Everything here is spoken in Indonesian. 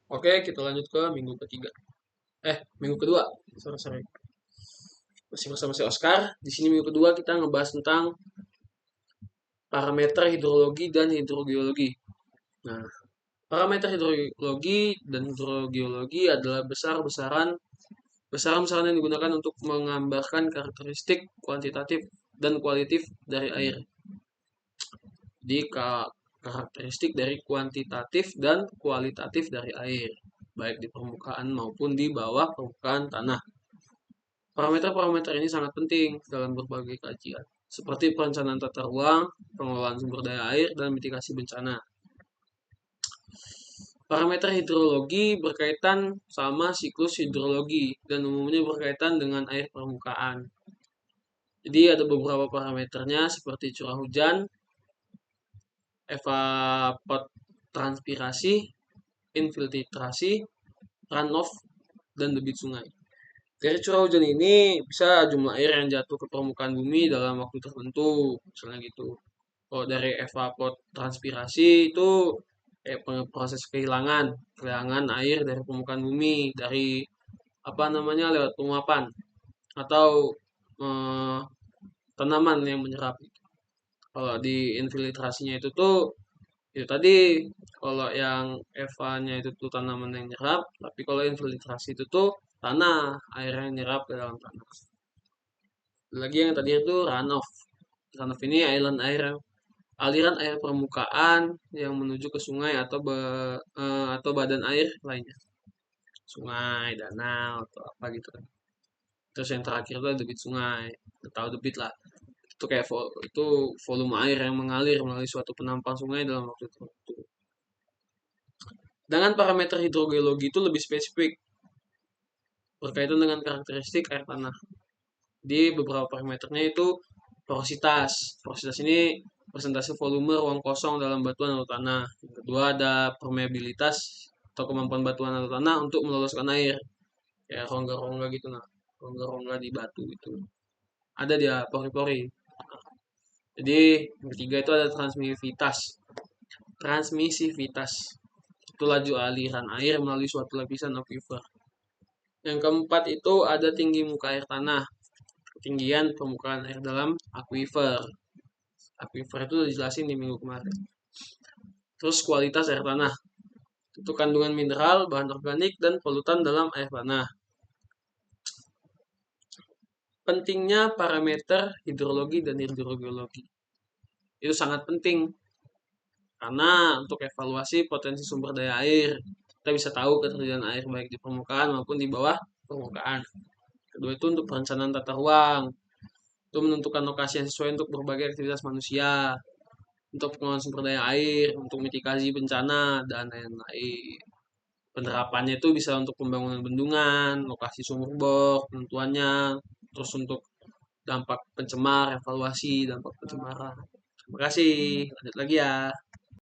Oke, kita lanjut ke minggu ketiga. Minggu kedua. Sorry, sorry. Masih bersama si Oscar. Di sini minggu kedua kita ngebahas tentang parameter hidrologi dan hidrogeologi. Nah, parameter hidrologi dan hidrogeologi adalah besaran-besaran yang digunakan untuk menggambarkan karakteristik kuantitatif dan kualitatif dari air. Jadi karakteristik dari kuantitatif dan kualitatif dari air, baik di permukaan maupun di bawah permukaan tanah. Parameter-parameter ini sangat penting dalam berbagai kajian, seperti perencanaan tata ruang, pengelolaan sumber daya air, dan mitigasi bencana. Parameter hidrologi berkaitan sama siklus hidrologi dan umumnya berkaitan dengan air permukaan. Jadi ada beberapa parameternya seperti curah hujan, evapotranspirasi, infiltrasi, runoff, dan debit sungai. Dari curah hujan ini bisa jumlah air yang jatuh ke permukaan bumi dalam waktu tertentu, misalnya gitu. Kalau dari evapotranspirasi itu proses kehilangan air dari permukaan bumi dari apa namanya lewat penguapan atau eh, tanaman yang menyerap. Kalau di infiltrasinya itu tuh itu tadi kalau yang Eva-nya itu tuh tanaman yang nyerap, tapi kalau infiltrasi itu tuh tanah, air yang nyerap ke dalam tanah. Lagi yang tadi itu runoff. Runoff ini aliran air permukaan yang menuju ke sungai atau badan air lainnya. Sungai, danau, atau apa gitu kan. Terus yang terakhir itu ada debit sungai. Tahu debit lah. Itu kayak itu volume air yang mengalir melalui suatu penampang sungai dalam waktu tertentu. Dengan parameter hidrogeologi itu lebih spesifik berkaitan dengan karakteristik air tanah. Di beberapa parameternya itu porositas. Porositas ini persentase volume ruang kosong dalam batuan atau tanah. Yang kedua ada permeabilitas atau kemampuan batuan atau tanah untuk meloloskan air. Ya rongga-rongga gitu nah. Rongga-rongga di batu itu. Ada dia pori-pori. Jadi yang ketiga itu ada transmisivitas. Transmisivitas itu laju aliran air melalui suatu lapisan aquifer. Yang keempat itu ada tinggi muka air tanah, ketinggian permukaan air dalam aquifer. Aquifer itu udah dijelasin di minggu kemarin. Terus kualitas air tanah, itu kandungan mineral, bahan organik, dan polutan dalam air tanah. Pentingnya parameter hidrologi dan hidrogeologi. Itu sangat penting karena untuk evaluasi potensi sumber daya air, kita bisa tahu ketersediaan air baik di permukaan maupun di bawah permukaan. Kedua itu untuk perencanaan tata ruang, itu menentukan lokasi yang sesuai untuk berbagai aktivitas manusia, untuk pengelolaan sumber daya air, untuk mitigasi bencana, dan lain-lain. Penerapannya itu bisa untuk pembangunan bendungan, lokasi sumur bor, penentuannya, terus untuk dampak pencemar, evaluasi dampak pencemaran. Terima kasih, lanjut lagi ya.